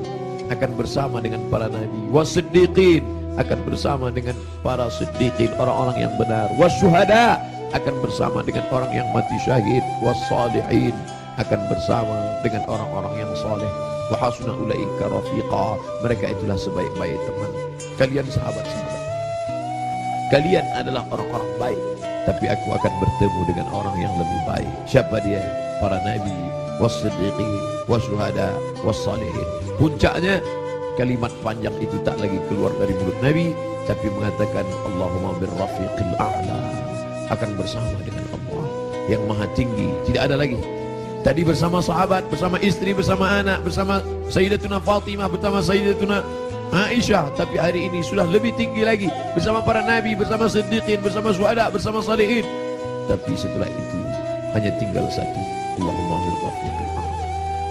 akan bersama dengan para nabi. Was-siddiqin, akan bersama dengan para siddiqin, orang-orang yang benar. Was-syuhada, akan bersama dengan orang yang mati syahid. Was-salihin, akan bersama dengan orang-orang yang saleh. Wa hasuna ulaika rafiqa, mereka itulah sebaik-baik teman. Kalian sahabat-sahabat, kalian adalah orang-orang baik, tapi aku akan bertemu dengan orang yang lebih baik. Siapa dia? Para nabi, was-siddiqin, was-syuhada, was-salihin. Puncaknya kalimat panjang itu tak lagi keluar dari mulut Nabi, tapi mengatakan Allahumma birrafiqil a'la, akan bersama dengan Allah yang maha tinggi. Tidak ada lagi. Tadi bersama sahabat, bersama istri, bersama anak, bersama Sayyidatuna Fatimah, bersama Sayyidatuna Aisyah, tapi hari ini sudah lebih tinggi lagi, bersama para nabi, bersama siddiqin, bersama syuhada, bersama salihin. Tapi setelah itu hanya tinggal satu, Allahumma birrafiqil a'la,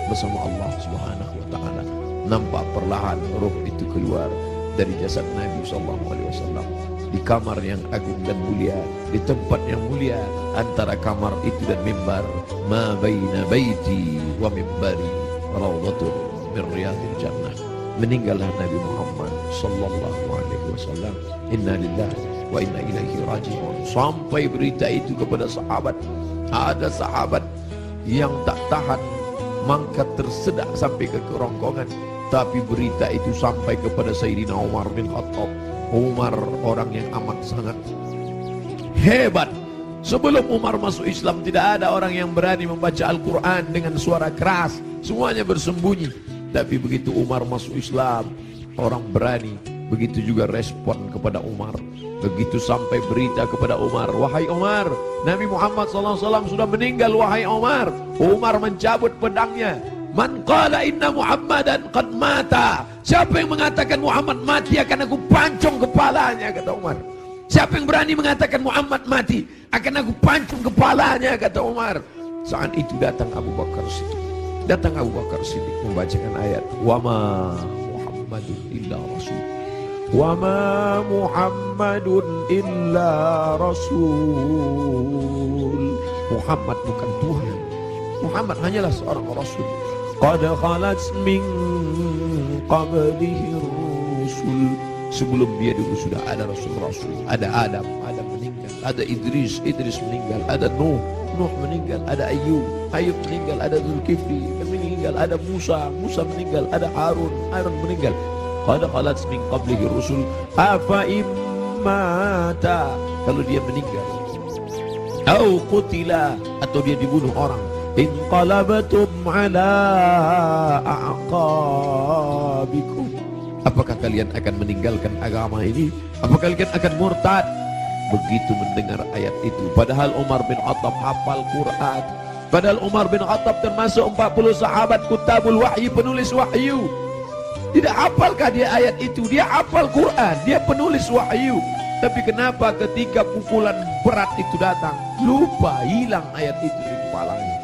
bersama Allah Subhanahu wa taala. Nampak perlahan roh itu keluar dari jasad Nabi SAW di kamar yang agung dan mulia, di tempat yang mulia. Antara kamar itu dan mimbar, ma baina baiti wa mimbari raudhatun min riyadil jannah. Meninggallah Nabi Muhammad sallallahu alaihi wasallam. Inna lillahi wa inna ilaihi raji'un. Sampai berita itu kepada sahabat. Ada sahabat yang tak tahan, mangkat tersedak sampai ke kerongkongan. Tapi berita itu sampai kepada Sayyidina Umar bin Khattab. Umar orang yang amat sangat hebat. Sebelum Umar masuk Islam, tidak ada orang yang berani membaca Al-Quran dengan suara keras. Semuanya bersembunyi. Tapi begitu Umar masuk Islam, orang berani. Begitu juga respon kepada Umar. Begitu sampai berita kepada Umar, wahai Umar, Nabi Muhammad SAW sudah meninggal, wahai Umar. Umar mencabut pedangnya. Man qala inna Muhammadan qad mata. Siapa yang mengatakan Muhammad mati, akan aku pancung kepalanya, kata Umar. Siapa yang berani mengatakan Muhammad mati, akan aku pancung kepalanya, kata Umar. Saat itu datang Abu Bakar Siddiq. Datang Abu Bakar Siddiq membacakan ayat, wa ma Muhammadun illa rasul. Wa ma Muhammadun illa rasul. Muhammad bukan Tuhan. Muhammad hanyalah seorang rasul. Qad khalat min qablihi rusul. Sebelum dia dulu sudah ada rasul-rasul. Ada Adam meninggal. Ada Idris meninggal. Ada Nuh meninggal. Ada Ayub meninggal. Ada Zulkifli meninggal. Ada Musa meninggal. Ada Harun meninggal. Qad khalat min qablihi rusul afa immata, kalau dia meninggal, au qutila, atau dia dibunuh orang, inqalabatum ala a'qabikum, apakah kalian akan meninggalkan agama ini? Apakah kalian akan murtad? Begitu mendengar ayat itu, padahal Umar bin Khattab hafal Quran, padahal Umar bin Khattab termasuk 40 sahabat kutabul wahyi, penulis wahyu. Tidak hafalkah dia ayat itu? Dia hafal Quran, dia penulis wahyu. Tapi kenapa ketika pukulan berat itu datang, lupa, hilang ayat itu di kepalanya?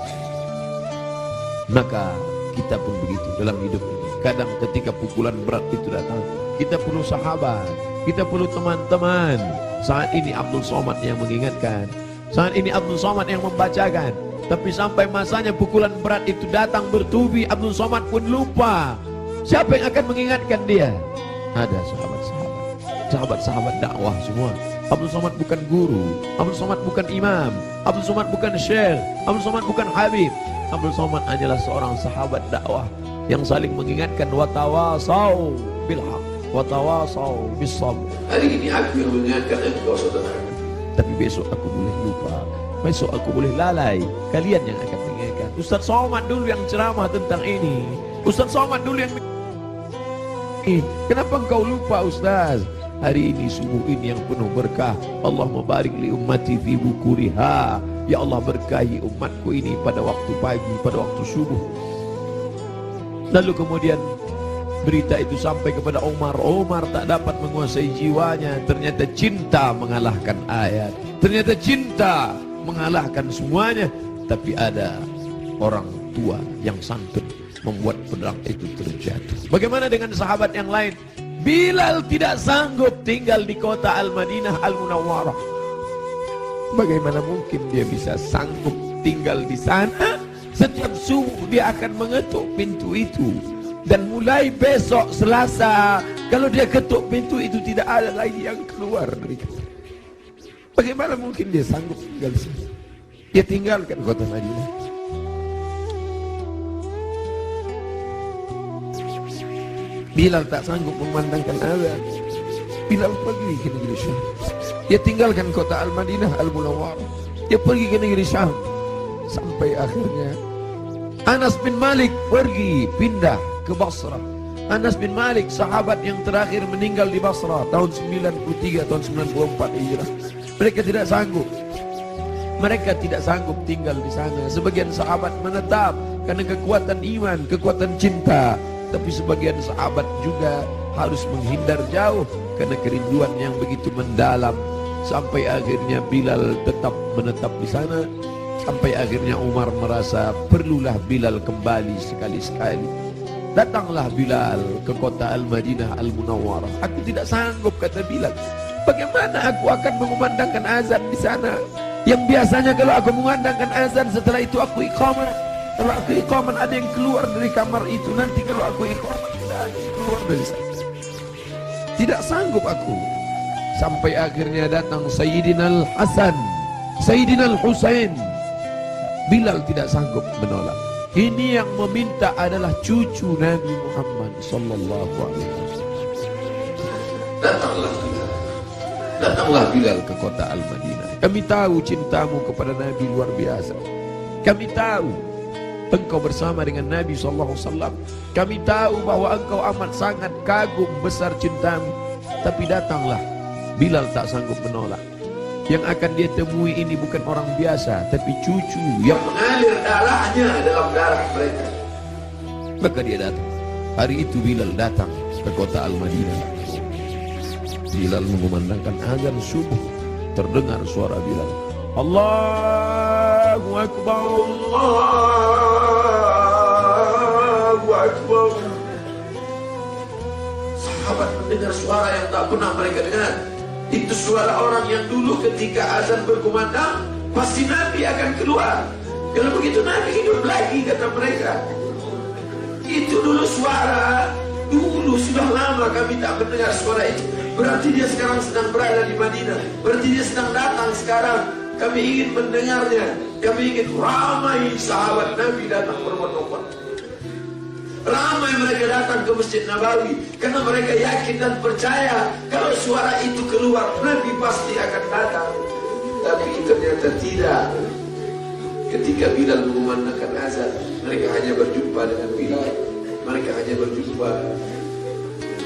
Maka kita pun begitu dalam hidup ini. Kadang ketika pukulan berat itu datang, kita perlu sahabat, kita perlu teman-teman. Saat ini Abdul Somad yang mengingatkan, saat ini Abdul Somad yang membacakan. Tapi sampai masanya pukulan berat itu datang bertubi, Abdul Somad pun lupa. Siapa yang akan mengingatkan dia? Ada sahabat-sahabat dakwah semua. Abdul Somad bukan guru, Abdul Somad bukan imam, Abdul Somad bukan syekh, Abdul Somad bukan habib. Abdul Somad hanyalah seorang sahabat dakwah yang saling mengingatkan, watawasau bil haq, watawasau bis sabr. Hari ini aku yang mengingatkan engkau saudara. Tapi besok aku boleh lupa, besok aku boleh lalai. Kalian yang akan mengingatkan. Ustaz Somad dulu yang ceramah tentang ini. Ustaz Somad dulu yang kenapa engkau lupa Ustaz? Hari ini subuh ini yang penuh berkah. Allahumma barik li ummati fi bukuriha. Ya Allah, berkahi umatku ini pada waktu pagi, pada waktu subuh. Lalu kemudian berita itu sampai kepada Umar. Umar tak dapat menguasai jiwanya. Ternyata cinta mengalahkan ayat. Ternyata cinta mengalahkan semuanya. Tapi ada orang tua yang santun membuat pedang itu terjatuh. Bagaimana dengan sahabat yang lain? Bilal tidak sanggup tinggal di kota Al-Madinah Al-Munawwarah. Bagaimana mungkin dia bisa sanggup tinggal di sana? Setiap subuh dia akan mengetuk pintu itu. Dan mulai besok Selasa, kalau dia ketuk pintu itu tidak ada lagi yang keluar dari kota. Bagaimana mungkin dia sanggup tinggal di sana? Dia tinggalkan kota Madinah. Bilal tak sanggup memandangkan azan. Bilal pergi ke negeri Syam. Dia tinggalkan kota Al-Madinah Al-Munawwarah. Dia pergi ke negeri Syam. Sampai akhirnya Anas bin Malik pergi pindah ke Basrah. Anas bin Malik sahabat yang terakhir meninggal di Basrah tahun 93 tahun 94 Hijrah. Mereka tidak sanggup. Mereka tidak sanggup tinggal di sana. Sebagian sahabat menetap karena kekuatan iman, kekuatan cinta. Tapi sebagian sahabat juga harus menghindar jauh karena kerinduan yang begitu mendalam. Sampai akhirnya Bilal tetap menetap di sana. Sampai akhirnya Umar merasa perlulah Bilal kembali sekali-sekali. Datanglah Bilal ke kota Al-Madinah Al-Munawwarah. Aku tidak sanggup, kata Bilal. Bagaimana aku akan mengumandangkan azan di sana? Yang biasanya kalau aku mengumandangkan azan, setelah itu aku iqamah. Kalau aku iqamah ada yang keluar dari kamar itu. Nanti kalau aku iqamah tidak ada yang keluar dari sana. Tidak sanggup aku. Sampai akhirnya datang Sayyidina Al-Hasan, Sayyidina Al-Husain. Bilal tidak sanggup menolak. Ini yang meminta adalah cucu Nabi Muhammad sallallahu alaihi wasallam. Datanglah Bilal ke kota Al-Madinah. Kami tahu cintamu kepada Nabi luar biasa. Kami tahu engkau bersama dengan Nabi sallallahu alaihi wasallam. Kami tahu bahwa engkau amat sangat kagum besar cintamu. Tapi datanglah. Bilal tak sanggup menolak. Yang akan dia temui ini bukan orang biasa, tapi cucu yang mengalir darahnya dalam darah mereka. Maka dia datang. Hari itu Bilal datang ke kota Al-Madinah. Bilal mengumandangkan azan subuh. Terdengar suara Bilal. Allahu Akbar, Allahu Akbar. Sahabat mendengar suara yang tak pernah mereka dengar. Itu suara orang yang dulu ketika azan berkumandang pasti Nabi akan keluar. Kalau begitu Nabi hidup lagi, kata mereka. Itu dulu suara, dulu sudah lama kami tak mendengar suara itu. Berarti dia sekarang sedang berada di Madinah. Berarti dia sedang datang sekarang. Kami ingin mendengarnya. Kami ingin ramai sahabat Nabi datang berbondong-bondong. Ramai mereka datang ke Masjid Nabawi karena mereka yakin dan percaya kalau suara itu keluar Nabi pasti akan datang. Tapi ternyata tidak. Ketika Bilal mengumandangkan azan, mereka hanya berjumpa dengan Bilal. Mereka hanya berjumpa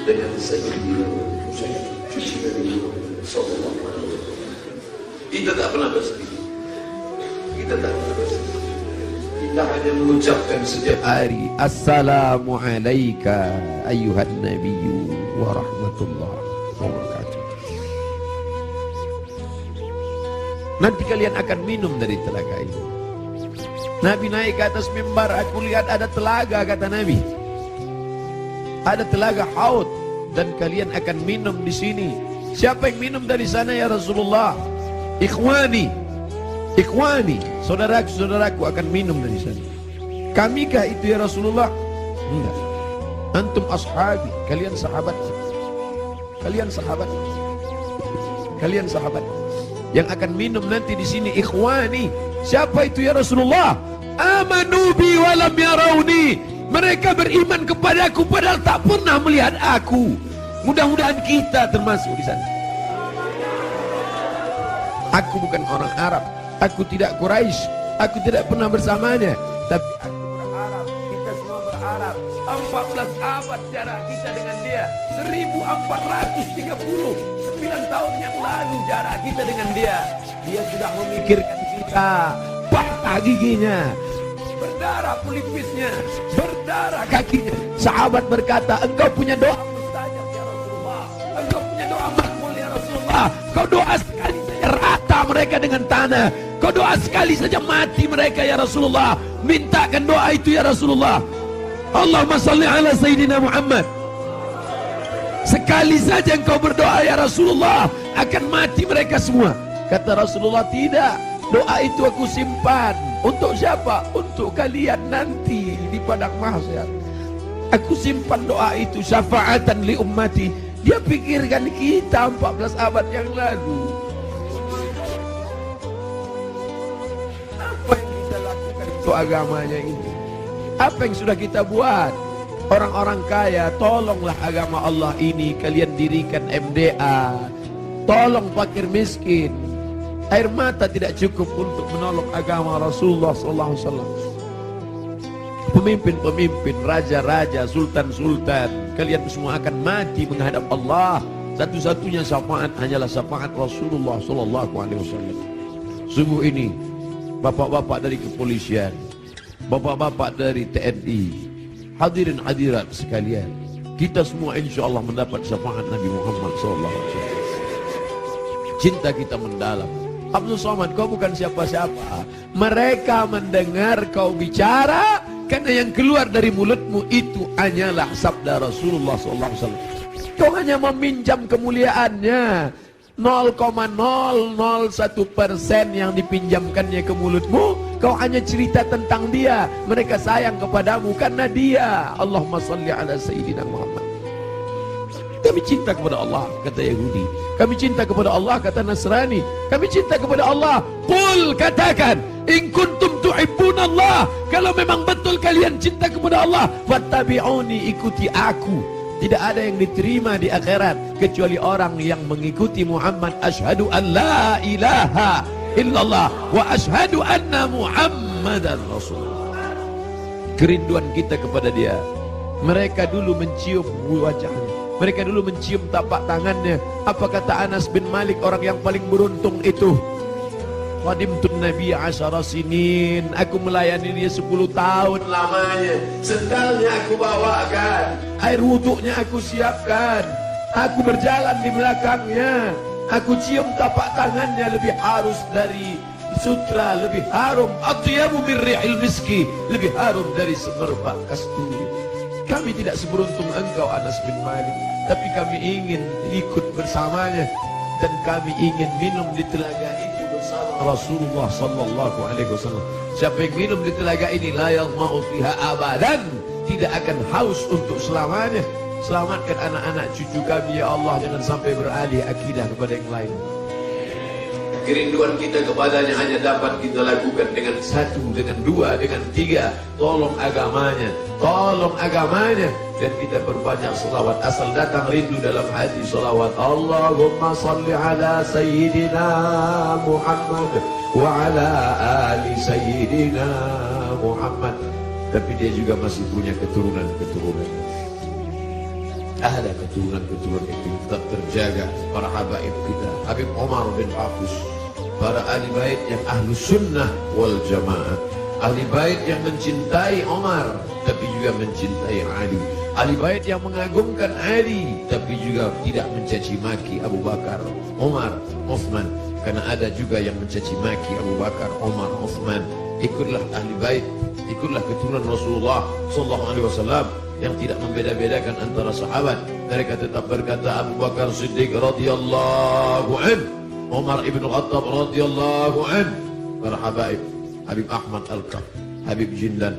dengan Sayyidina Husain, cucu Nabi sallallahu alaihi wasallam. Kita tak pernah bersedih. Kita tak pernah bersedih. Kita hanya mengucapkan setiap hari Assalamu alayka ayyuhan nabiyyu wa rahmatullahi wa barakatuh. Nanti kalian akan minum dari telaga ini. Nabi naik ke atas mimbar, aku lihat ada telaga, kata Nabi. Ada telaga Haud dan kalian akan minum di sini. Siapa yang minum dari sana ya Rasulullah? Ikhwani, saudaraku akan minum dari sana. Kamikah itu ya Rasulullah? Enggak. Antum ashabi, kalian sahabat. Kalian sahabat. Yang akan minum nanti di sini ikhwani. Siapa itu ya Rasulullah? Amanu bi wa lam yarawni. Mereka beriman kepadaku padahal tak pernah melihat aku. Mudah-mudahan kita termasuk di sana. Aku bukan orang Arab. Aku tidak Quraisy, aku tidak pernah bersamanya, tapi aku berharap, kita semua berharap 14 abad jarak kita dengan dia, 1439 tahun yang lalu jarak kita dengan dia. Dia sudah memikirkan kita, patah giginya, berdarah pelipisnya, berdarah kakinya. Sahabat berkata, engkau punya doa mustajab ya Rasulullah, engkau punya doa makbul ya Rasulullah. Kau doa sekali saja rata mereka dengan tanah. Kau doa sekali saja mati mereka ya Rasulullah. Mintakan doa itu ya Rasulullah. Allahumma salli ala Sayyidina Muhammad. Sekali saja engkau berdoa ya Rasulullah, akan mati mereka semua. Kata Rasulullah, tidak. Doa itu aku simpan. Untuk siapa? Untuk kalian nanti di padang mahsyar. Aku simpan doa itu syafaatan li ummati. Dia pikirkan kita 14 abad yang lalu. Apa yang kita lakukan untuk agamanya ini? Apa yang sudah kita buat? Orang-orang kaya, tolonglah agama Allah ini. Kalian dirikan MDA. Tolong fakir miskin. Air mata tidak cukup untuk menolong agama Rasulullah SAW. Pemimpin-pemimpin, raja-raja, sultan-sultan, kalian semua akan mati menghadap Allah. Satu-satunya syafaat hanyalah syafaat Rasulullah SAW. Subuh ini, bapak-bapak dari kepolisian, bapak-bapak dari TNI, hadirin hadirat sekalian, kita semua insya Allah mendapat syafaat Nabi Muhammad SAW. Cinta kita mendalam. Abdul Somad, kau bukan siapa-siapa. Mereka mendengar kau bicara karena yang keluar dari mulutmu itu hanyalah sabda Rasulullah SAW. Kau hanya meminjam kemuliaannya. 0,001% yang dipinjamkannya ke mulutmu. Kau hanya cerita tentang dia. Mereka sayang kepadamu karena dia. Allahumma salli ala Sayyidina Muhammad. Kami cinta kepada Allah, kata Yahudi. Kami cinta kepada Allah, kata Nasrani. Kami cinta kepada Allah. Qul, katakan, in kuntum tuhibbunallah, kalau memang betul kalian cinta kepada Allah, fattabi'uni, ikuti aku. Tidak ada yang diterima di akhirat kecuali orang yang mengikuti Muhammad. Asyhadu an la ilaha illallah wa asyhadu anna Muhammadan Rasulullah. Kerinduan kita kepada dia. Mereka dulu mencium wajahnya, mereka dulu mencium tapak tangannya. Apa kata Anas bin Malik, orang yang paling beruntung itu? Qadimtun Nabi 10 sinin, aku melayani dia 10 tahun lamanya. Sendalnya aku bawakan, air wuduknya aku siapkan, aku berjalan di belakangnya, aku cium tapak tangannya, lebih halus dari sutra, lebih harum, atyabu min rihil miski, lebih harum dari semerbak kasturi. Kami tidak seberuntung engkau Anas bin Malik, tapi kami ingin ikut bersamanya, dan kami ingin minum di telaga itu bersama Rasulullah sallallahu alaihi wasallam. Siapa yang minum di telaga ini la yadma'u fiha abadan, tidak akan haus untuk selamanya. Selamatkan anak-anak cucu kami ya Allah, jangan sampai beralih akidah kepada yang lain. Kerinduan kita kepadanya hanya dapat kita lakukan dengan 1, dengan 2, dengan 3. Tolong agamanya, tolong agamanya. Dan kita perbanyak selawat. Asal datang rindu dalam hati selawat. Allahumma salli ala Sayyidina Muhammad wa ala ali Sayyidina Muhammad. Tapi dia juga masih punya keturunan-keturunan. Ada keturunan-keturunan itu tetap terjaga. Para habaib kita, Habib Omar bin Hafiz, para ahli bait yang ahlu sunnah wal jamaah, ahli bait yang mencintai Omar tapi juga mencintai Ali, ahli bait yang mengagungkan Ali tapi juga tidak mencaci maki Abu Bakar, Omar, Uthman. Karena ada juga yang mencaci maki Abu Bakar, Omar, Uthman. Ikutlah ahli bait, ikutlah keturunan Rasulullah sallallahu alaihi wasallam yang tidak membeda-bedakan antara sahabat. Mereka tetap berkata Abu Bakar Siddiq radhiyallahu an, Umar ibn Khattab radhiyallahu an. Para habaib, Habib Ahmad Al-Kaf, Habib Jindan,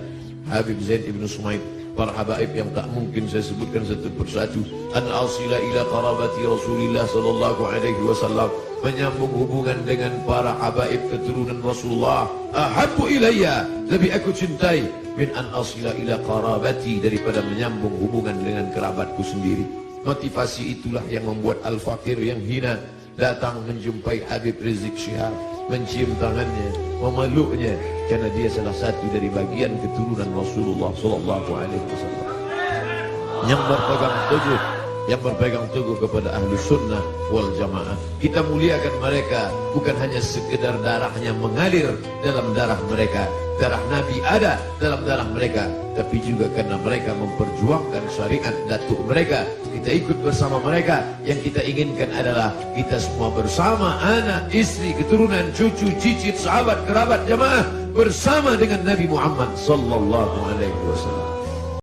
Habib Zain ibn Sumaid, para habaib yang tak mungkin saya sebutkan satu persatu. An asila ila qarabati Rasulillah sallallahu alaihi wasallam, menyambung hubungan dengan para habaib keturunan Rasulullah. Ahabbu ilayya, lebih aku cintai, min an asila ila qarabati, daripada menyambung hubungan dengan kerabatku sendiri. Motivasi itulah yang membuat al-fakir yang hina datang menjumpai Habib Rizik Syihab, mencium tangannya, memeluknya, karena dia salah satu dari bagian keturunan Rasulullah sallallahu alaihi wasallam yang berpegang teguh kepada ahlu sunnah wal jamaah. Kita muliakan mereka bukan hanya sekedar darahnya mengalir dalam darah mereka, darah Nabi ada dalam darah mereka, tapi juga karena mereka memperjuangkan syariat datuk mereka. Kita ikut bersama mereka. Yang kita inginkan adalah kita semua bersama, anak, istri, keturunan, cucu, cicit, sahabat, kerabat, jamaah, bersama dengan Nabi Muhammad sallallahu alaihi wasallam.